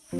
Hello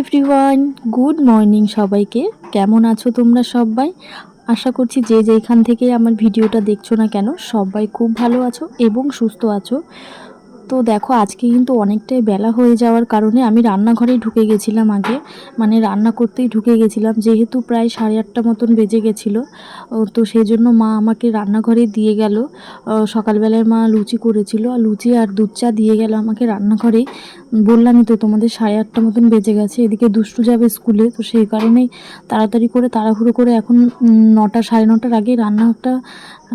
everyone, good morning সবাইকে। কেমন আছো তোমরা সবাই? আশা করছি যে যেখান থেকে আমার ভিডিওটা দেখছো না কেন সবাই খুব ভালো আছো এবং সুস্থ আছো। তো দেখো আজকে কিন্তু অনেকটাই বেলা হয়ে যাওয়ার কারণে আমি রান্নাঘরেই ঢুকে গেছিলাম আগে, মানে রান্না করতেই ঢুকে গেছিলাম, যেহেতু প্রায় 8:30 মতন বেজে গেছিলো। তো সেই জন্য মা আমাকে রান্নাঘরে দিয়ে গেল। সকালবেলায় মা লুচি করেছিল, আর লুচি আর দুধ চা দিয়ে গেল আমাকে রান্নাঘরে। বললামই তো তোমাদের 8:30 মতন বেজে গেছে, এদিকে দুষ্টু যাবে স্কুলে, তো সেই কারণেই তাড়াতাড়ি করে তাড়াহুড়ো করে এখন 9টা 9:30টার আগে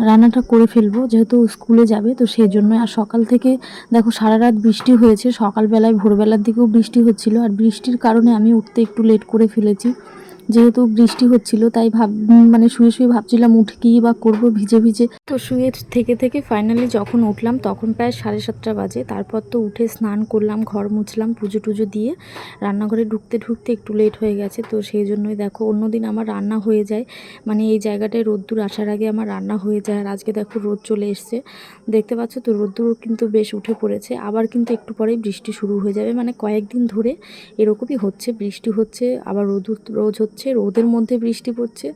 রান্নাটা করে ফেলবো, যেহেতু স্কুলে যাবে তো সেই জন্য। আর সকাল থেকে দেখো সারা রাত বৃষ্টি হয়েছে, সকালবেলায় ভোরবেলার দিকেও বৃষ্টি হচ্ছিল, আর বৃষ্টির কারণে আমি উঠতে একটু লেট করে ফেলেছি। যেহেতু বৃষ্টি হচ্ছিল তাই মানে শুয়ে শুয়ে ভাবছিলাম উঠে কী বা করবো ভিজে ভিজে। তো শুয়ে থেকে ফাইনালি যখন উঠলাম তখন প্রায় 7:30 বাজে। তারপর তো উঠে স্নান করলাম, ঘর মুছলাম, পুজো টুজো দিয়ে রান্নাঘরে ঢুকতে একটু লেট হয়ে গেছে। তো সেই জন্যই দেখো অন্যদিন আমার রান্না হয়ে যায়, মানে এই জায়গাটায় রোদ্দুর আসার আগে আমার রান্না হয়ে যায়। আর আজকে দেখো রোদ চলে এসছে, দেখতে পাচ্ছ তো রোদ্দুর কিন্তু বেশ উঠে পড়েছে। আবার কিন্তু একটু পরেই বৃষ্টি শুরু হয়ে যাবে, মানে কয়েকদিন ধরে এরকমই হচ্ছে, বৃষ্টি হচ্ছে আবার রোদ হচ্ছে, রোদের মধ্যে বৃষ্টি পড়ছে।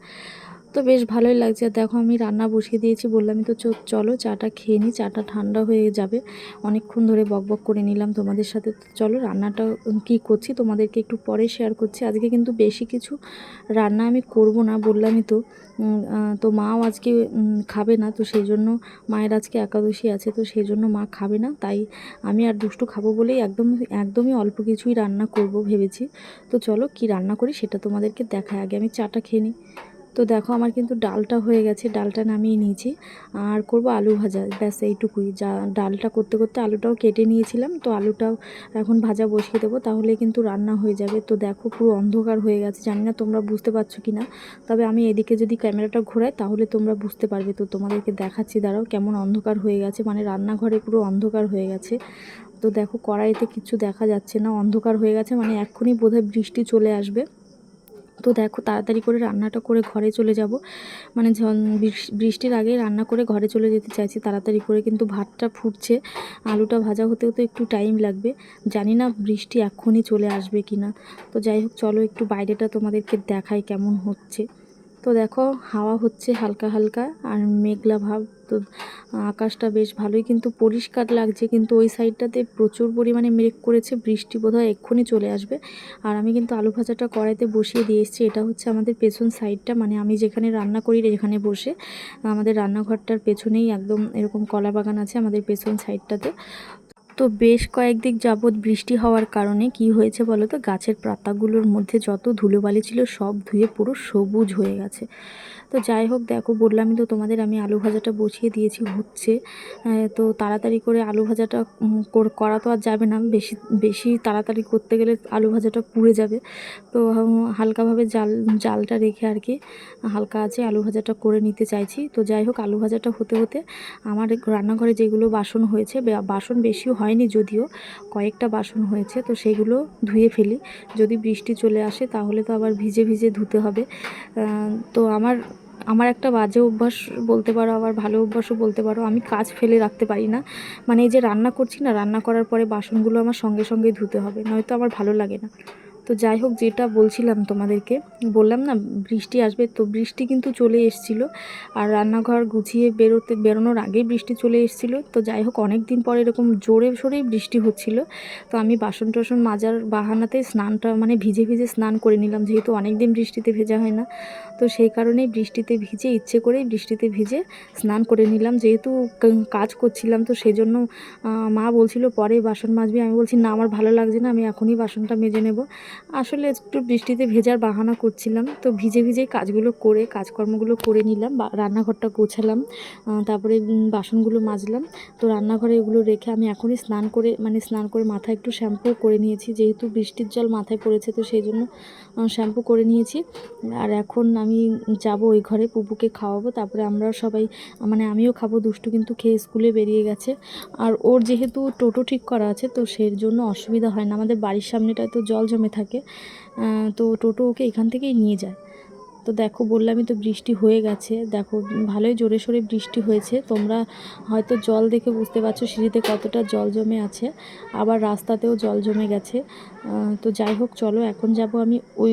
তো বেশ ভালোই লাগছে। আর দেখো আমি রান্না বসিয়ে দিয়েছি, বললামই তো চলো চাটা খেয়ে নিই, চাটা ঠান্ডা হয়ে যাবে। অনেকক্ষণ ধরে বকবক করে নিলাম তোমাদের সাথে। তো চলো রান্নাটা কি করছি তোমাদেরকে একটু পরে শেয়ার করছি। আজকে কিন্তু বেশি কিছু রান্না আমি করব না, বললামই তো। তো মাও আজকে খাবে না, তো সেই জন্য মায়ের আজকে একাদশী আছে, তো সেই জন্য মা খাবে না, তাই আমি আর দুষ্টু খাবো বলেই একদমই অল্প কিছুই রান্না করব ভেবেছি। তো চলো কি রান্না করি সেটা তোমাদেরকে দেখায়, আগে আমি চাটা খেয়ে নিই। তো দেখো আমার কিন্তু ডালটা হয়ে গেছে, ডালটা নামিয়ে নিয়েছি। আর করব আলু ভাজা, ব্যাস এইটুকুই। ডালটা করতে করতে আলুটাও কেটে নিয়েছিলাম, তো আলুটাও এখন ভাজা বসিয়ে দেবো, তাহলে কিন্তু রান্না হয়ে যাবে। তো দেখো পুরো অন্ধকার হয়ে গেছে, জানি না তোমরা বুঝতে পারছো কি না, তবে আমি এদিকে যদি ক্যামেরাটা ঘোরাই তাহলে তোমরা বুঝতে পারবে। তো তোমাদেরকে দেখাচ্ছি, দাঁড়াও, কেমন অন্ধকার হয়ে গেছে, মানে রান্নাঘরে পুরো অন্ধকার হয়ে গেছে। তো দেখো কড়াইতে কিছু দেখা যাচ্ছে না, অন্ধকার হয়ে গেছে, মানে এক্ষুনি বোধহয় বৃষ্টি চলে আসবে। তো দেখো তাড়াতাড়ি করে রান্নাটা করে ঘরে চলে যাব, মানে বৃষ্টির আগে রান্না করে ঘরে চলে যেতে চাইছি তাড়াতাড়ি করে, কিন্তু ভাতটা ফুটছে, আলুটা ভাজা হতে হতে একটু টাইম লাগবে। জানি না বৃষ্টি এক্ষুনি চলে আসবে কি না। তো যাই হোক চলো একটু বাইরেটা তোমাদেরকে দেখাই কেমন হচ্ছে। তো দেখো হাওয়া হচ্ছে হালকা হালকা, আর মেঘলা ভাব। তো আকাশটা বেশ ভালোই কিন্তু পরিষ্কার লাগছে, কিন্তু ওই সাইডটাতে প্রচুর পরিমাণে মেঘ করেছে, বৃষ্টি বোধহয় এক্ষুনি চলে আসবে। আর আমি কিন্তু আলু ভাজাটা কড়াইতে বসিয়ে দিয়ে এসেছি, এটা হচ্ছে আমাদের পেছন সাইডটা, মানে আমি যেখানে রান্না করি এখানে বসে। আমাদের রান্নাঘরটার পেছনেই একদম এরকম কলা বাগান আছে আমাদের পেছন সাইডটাতে। তো বেশ কয়েকদিন যাবৎ বৃষ্টি হওয়ার কারণে কি হয়েছে বলো তো, গাছের পাতাগুলোর মধ্যে যত ধুলোবালি ছিল সব ধুয়ে পুরো সবুজ হয়ে গেছে। তো যাই হোক দেখো বললামই তো তোমাদের, আমি আলু ভাজাটা বসিয়ে দিয়েছি, হচ্ছে। তো তাড়াতাড়ি করে আলু ভাজাটা করা তো আর যাবে না, বেশি বেশি তাড়াতাড়ি করতে গেলে আলু ভাজাটা পুড়ে যাবে। তো হালকাভাবে জালটা রেখে আর কি হালকা আছে আলু ভাজাটা করে নিতে চাইছি। তো যাই হোক আলু ভাজাটা হতে হতে আমার রান্নাঘরে যেগুলো বাসন হয়েছে, বাসন বেশিও হয়নি যদিও, কয়েকটা বাসন হয়েছে, তো সেগুলো ধুয়ে ফেলি। যদি বৃষ্টি চলে আসে তাহলে তো আবার ভিজে ভিজে ধুতে হবে। তো আমার আমার একটা বাজে অভ্যাস বলতে পারো, আবার ভালো অভ্যাসও বলতে পারো, আমি কাজ ফেলে রাখতে পারি না। মানে এই যে রান্না করছি না, রান্না করার পরে বাসনগুলো আমার সঙ্গে সঙ্গে ধুতে হবে, নয়তো আমার ভালো লাগে না। তো যাই হোক যেটা বলছিলাম তোমাদেরকে, বললাম না বৃষ্টি আসবে, তো বৃষ্টি কিন্তু চলে এসেছিলো, আর রান্নাঘর গুছিয়ে বেরোনোর আগেই বৃষ্টি চলে এসেছিলো। তো যাই হোক অনেক দিন পরে এরকম জোরে সোরেই বৃষ্টি হচ্ছিল। তো আমি বাসন টাসন মাজার বাহানাতে স্নানটা মানে ভিজে ভিজে স্নান করে নিলাম, যেহেতু অনেক দিন বৃষ্টিতে ভেজা হয় না। তো তো সেই কারণেই বৃষ্টিতে ভিজে ইচ্ছে করেই বৃষ্টিতে ভিজে স্নান করে নিলাম। যেহেতু কাজ করছিলাম তো সেজন্য মা বলছিল পরে বাসন মাজবি, আমি বলছি না আমার ভালো লাগছে না, আমি এখনই বাসনটা মেজে নেব। আসলে একটু বৃষ্টিতে ভেজার বাহানা করছিলাম, তো ভিজে ভিজেই কাজগুলো করে কাজকর্মগুলো করে নিলাম, রান্নাঘরটা গোছালাম, তারপরে বাসনগুলো মাজলাম। তো রান্নাঘরে এগুলো রেখে আমি এখনই স্নান করে মাথায় একটু শ্যাম্পু করে নিয়েছি, যেহেতু বৃষ্টির জল মাথায় পড়েছে তো সেই জন্য শ্যাম্পু করে নিয়েছি। আর এখন আমি যাব ওই ঘরে, পুপুকে খাওয়াবো, তারপরে আমরা সবাই আমিও খাবো। দুষ্টু কিন্তু খেয়ে স্কুলে বেরিয়ে গেছে। আর ওর যেহেতু টোটো ঠিক করা আছে তো সেই জন্য অসুবিধা হয় না, আমাদের বাড়ির সামনেটায় তো জল জমে থাকে, তো টোটো ওকে এখান থেকেই নিয়ে যায়। তো দেখো বললামই তো বৃষ্টি হয়ে গেছে, দেখো ভালোই জোরে সোরে বৃষ্টি হয়েছে। তোমরা হয়তো জল দেখে বুঝতে পারছো সিঁড়িতে কতটা জল জমে আছে, আবার রাস্তাতেও জল জমে গেছে। তো যাই হোক চলো এখন যাব আমি ওই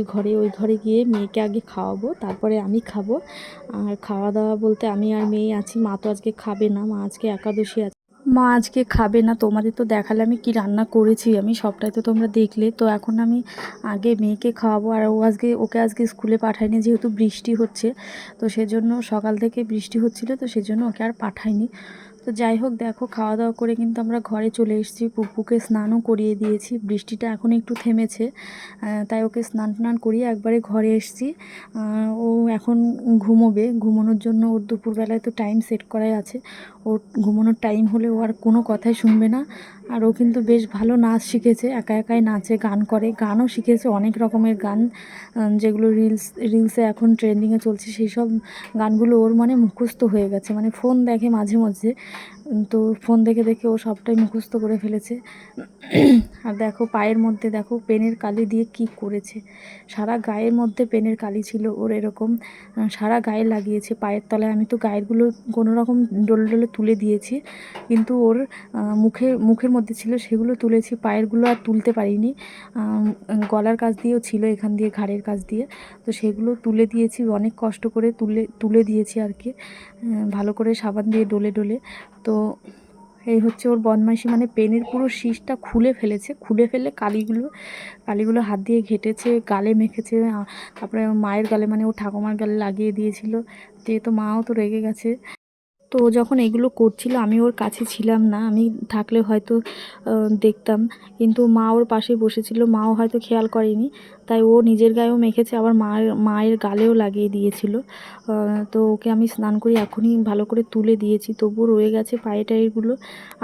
ঘরে গিয়ে মেয়েকে আগে খাওয়াবো, তারপরে আমি খাবো। আর খাওয়া দাওয়া বলতে আমি আর মেয়ে আছি, মা তো আজকে খাবে না, মা আজকে একাদশী আছে, মা আজকে খাবে না। তোমাদের তো দেখালে আমি কি রান্না করেছি, আমি সবটাই তো তোমরা দেখলে। তো এখন আমি আগে মেয়েকে খাওয়াবো, আর ওকে আজকে স্কুলে পাঠাইনি যেহেতু বৃষ্টি হচ্ছে, তো সেজন্য সকাল থেকে বৃষ্টি হচ্ছিল তো সেজন্য ওকে আর পাঠাইনি। তো যাই হোক দেখো খাওয়া দাওয়া করে কিন্তু আমরা ঘরে চলে এসেছি, পুপুকে স্নানও করিয়ে দিয়েছি, বৃষ্টিটা এখন একটু থেমেছে, তাই ওকে স্নান টান করিয়ে একবারে ঘরে এসেছি। ও এখন ঘুমোবে, ঘুমানোর জন্য ওর দুপুরবেলায় তো টাইম সেট করাই আছে, ওর ঘুমানোর টাইম হলে ও আর কোনো কথাই শুনবে না। আর ও কিন্তু বেশ ভালো নাচ শিখেছে, একা একাই নাচে, গান করে, গানও শিখেছে, অনেক রকমের গান যেগুলো রিলসে এখন ট্রেন্ডিংয়ে চলছে সেই সব গানগুলো ওর মুখস্থ হয়ে গেছে, ফোন দেখে মাঝে মাঝে, তো ফোন দেখে দেখে ও সবটাই মুখস্থ করে ফেলেছে। আর দেখো পায়ের মধ্যে দেখো পেনের কালি দিয়ে কি করেছে, সারা গায়ের মধ্যে পেনের কালি ছিল ওর, এরকম সারা গায়ে লাগিয়েছে, পায়ের তলায়। আমি তো গায়েরগুলো কোনো রকম ডলে ডলে তুলে দিয়েছি, কিন্তু ওর মুখের মধ্যে ছিল সেগুলো তুলেছি, পায়েরগুলো আর তুলতে পারিনি। গলার কাছ দিয়েও ছিল, এখান দিয়ে ঘাড়ের কাছ দিয়ে, তো সেগুলো তুলে দিয়েছি, অনেক কষ্ট করে তুলে দিয়েছি আর কি, ভালো করে সাবান দিয়ে ডলে ডলে। তো এই হচ্ছে ওর বদমাইশি, পেনের পুরো শীষটা খুলে ফেলেছে, খুলে ফেলে কালিগুলো হাত দিয়ে ঘেটেছে, গালে মেখেছে, তারপরে মায়ের গালে ও ঠাকুমার গালে লাগিয়ে দিয়েছিল, যেহেতু মাও তো রেগে গেছে। তো ও যখন এগুলো করছিল আমি ওর কাছে ছিলাম না, আমি থাকলে হয়তো দেখতাম, কিন্তু মা ওর পাশে বসেছিল, মাও হয়তো খেয়াল করেনি, তাই ও নিজের গায়েও মেখেছে, আবার মায়ের গালেও লাগিয়ে দিয়েছিল। তো ওকে আমি স্নান করি এখনই ভালো করে তুলে দিয়েছি, তবুও রয়ে গেছে পায়ে টায়েগুলো।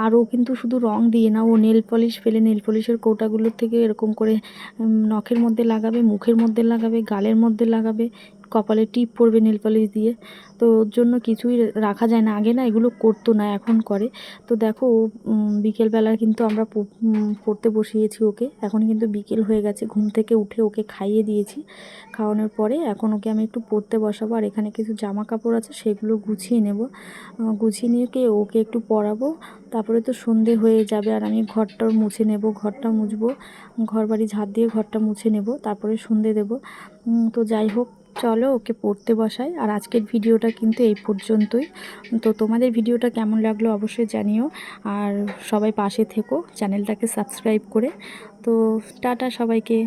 আর ও কিন্তু শুধু রং দিয়ে না, ও নেল পলিশ ফেলে নেল পলিশের কৌটাগুলোর থেকে এরকম করে নখের মধ্যে লাগাবে, মুখের মধ্যে লাগাবে, গালের মধ্যে লাগাবে, কপালে টিপ পরবে নেল পলিশ দিয়ে। তো ওর জন্য কিছুই রাখা যায় না, আগে না এগুলো করতো না, এখন করে। তো দেখো বিকেলবেলা কিন্তু আমরা পড়তে বসিয়েছি ওকে, এখন কিন্তু বিকেল হয়ে গেছে, ঘুম থেকে উঠে ওকে খাইয়ে দিয়েছি, খাওয়ানোর পরে এখন ওকে আমি একটু পড়তে বসাবো। আর এখানে কিছু জামা কাপড় আছে সেগুলো গুছিয়ে নেব, গুছিয়ে নিয়ে ওকে একটু পরাবো, তারপরে তো সন্ধে হয়ে যাবে, আর আমি ঘরটাও মুছে নেব, ঘরটা মুছবো, ঘর বাড়ি ঝাড় দিয়ে ঘরটা মুছে নেব, তারপরে সন্ধে দেব। তো যাই হোক চলো ওকে পড়তে বসাই। আর আজকের ভিডিওটা কিন্তু এই পর্যন্তই। তো তোমাদের ভিডিওটা কেমন লাগলো অবশ্যই জানিও, আর সবাই পাশে থেকো চ্যানেলটাকে সাবস্ক্রাইব করে। তো টাটা সবাইকে।